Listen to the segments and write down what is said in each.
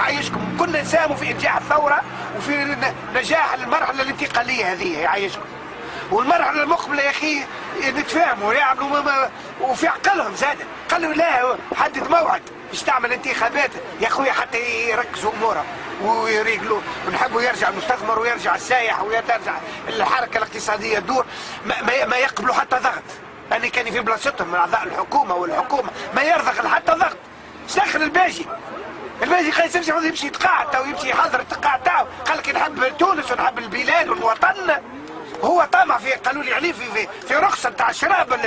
يعيشكم كنا نساهموا في انجاح الثوره وفي نجاح المرحله الانتقاليه هذه يعيشكم. والمرحله المقبله يا اخي نتفاهموا ويعملوا وفي عقلهم زاد. قالوا لا حدد موعد باش تعمل انتخابات يا اخويا حتى يركزوا امورهم ويريقلوا ونحبوا يرجع المستثمر ويرجع السايح وترجع الحركه الاقتصاديه تدور. ما يقبلوا حتى ضغط. أنا كان في بلاصتهم من أعضاء الحكومة والحكومة ما يرضخ حتى ضغط. اش دخل الباجي؟ الباجي قايس يمشي يتقاعد تو يمشي يحضر التقاعد تاعو. قال لك نحب تونس ونحب البلاد والوطن. هو طمع في قالوا لي عليه في رخصة تاع الشراب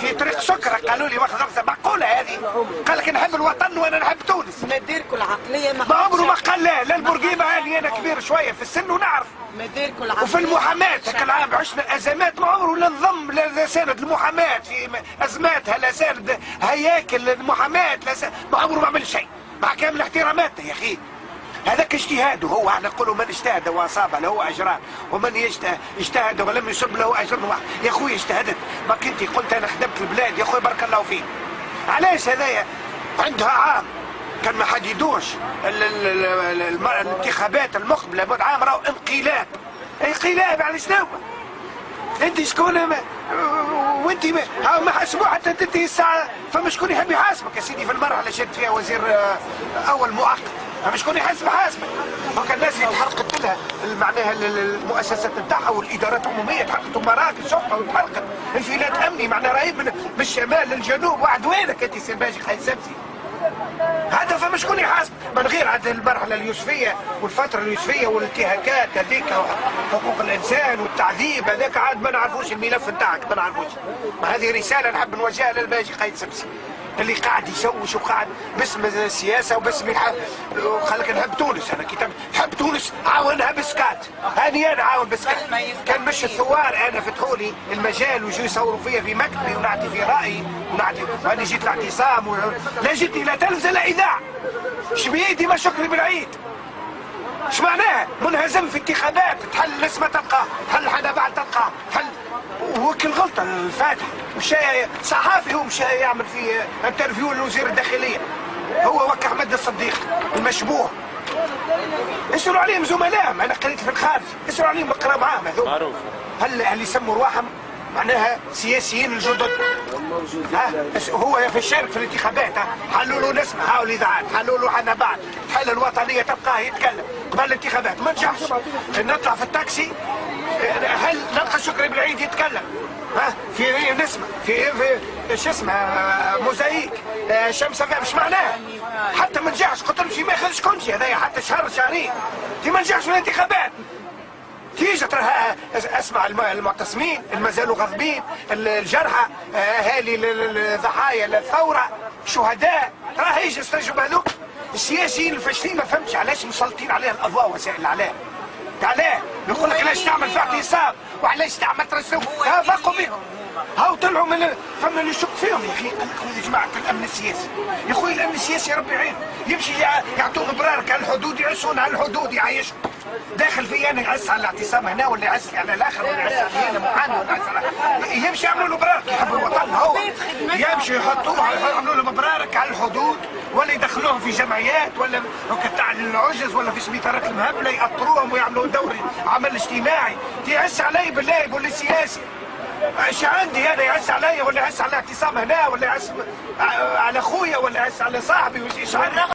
في طريق سكرة. قالوا لي واخذ رخصة معقولة هذه. قال لك نحب الوطن وأنا نحب تونس. ما ديركوا العقلية ما عمره ما قال لا البورقيبة هذه. أنا كبير شوية في السن ونعرف. وفي المحاماة العام عشنا ازمات ما عمره لا نظم لا ساند المحاماة في ازماتها لا ساند هياكل المحاماة ما عمره ما عمل شيء مع كامل احتراماتنا يا اخي. هذاك اجتهاده هو. احنا نقولوا من اجتهد واصاب له اجران ومن اجتهد ولم يصب له اجر واحد. يا اخوي اجتهدت ما كنت قلت انا خدمت البلاد يا اخوي بارك الله فيك. علاش هذايا عندها عام كان ما حددوش الانتخابات المقبله بعد عام راهو انقلاب. انقلاب على شنو؟ انت شكون وانت ما حاسبوه حتى تنتهي الساعه. فما شكون يحب يحاسبك يا سيدي في المرحله اللي شد فيها وزير اول مؤقت. فما شكون حاسبك. وكان الناس اللي تحرقت لها معناها المؤسسات نتاعها والادارات العموميه تحرقت ومراكز شرطه وتحرقت انفلات امني معناها رهيب من الشمال للجنوب. واحد وينك انت سي باجي قايد سمسي؟ هذا فما شكون يحاسب من غير عاد المرحله اليوسفيه والفتره اليوسفيه والانتهاكات هذيك حقوق الانسان والتعذيب هذاك عاد ما نعرفوش الملف نتاعك ما نعرفوش. ما هذه رساله نحب نوجهها للباجي قايد سمسي اللي قاعد يشوش وقاعد باسم السياسه وباسم خليك نحب تونس. انا كتاب نحب تونس عاونها بسكات. هاني انا عاون بسكات. كان مش الثوار انا فتحوا لي المجال ويجوا يصوروا فيا في مكتبي ونعطي في رايي ونعطي وانا جيت الاعتصام لا جيتني لا تلفزه لا اذاعه. شبيدي ما شكري بالعيد. ايش معناها؟ منهزم في انتخابات تحل الناس ما تلقاه تحل الحدا بعد تلقاه تحل. وكل غلطه الفاتح مشى صحافي هو مشى يعمل في انترفيو لوزير الداخليه. هو وك احمد الصديق المشبوه. يسألوا عليهم زملائهم. انا قريت في الخارج يسألوا عليهم بقرا معاهم هذول. معروف. هل يسموا رواحهم معناها سياسيين الجدد؟ هو في الشارك في الانتخابات حلوا له نسمع هاو الاذاعات حلوا له حنا بعد الحاله الوطنيه تلقاه يتكلم قبل الانتخابات ما نجحش. نطلع في التاكسي هل نلقى شكري بالعيد يتكلم في نسمع في شو اسمه موزايك شمس مش معناه حتى ما نجحش. قلت له ما يخرجش كونشي هذايا حتى شهر شهرين ما نجحش في الانتخابات. تيجي ترى اسمع المعتصمين اللي زالوا غاضبين الجرحى اهالي الضحايا الثوره شهداء ترى يجي يستجيبوا هذوك. السياسيين الفاشلين ما فهمتش علاش مسلطين عليه الاضواء وسائل الاعلام. علاه يقول لك علاش تعمل في اعتصام وعلاش تعمل ترسم فاقوا بهم. هاو طلعوا من فما اللي يشك فيهم يا اخي. قال لك يا جماعه الامن السياسي يا اخوي الامن السياسي ربي يعين يمشي يعطوه برارك على الحدود يعيشون على الحدود يعيشهم. داخل في انا يعس على الاعتصام هنا ولا يعس على الاخر ولا يعس على هنا محامي ولا يعس على يمشي يعملوا له برارك يحبوا الوطن. هو يمشي يحطوه يعملوا له برارك على الحدود ولا يدخلوهم في جمعيات ولا تاع العجز ولا في سبيطارات المهبله يأطروهم ويعملوا دوري عمل اجتماعي. يعس علي بالله يقول لي سياسي. ايش عندي انا يعس علي ولا يعس على الاعتصام هنا ولا يعس على اخويا ولا يعس على صاحبي وايش عندي.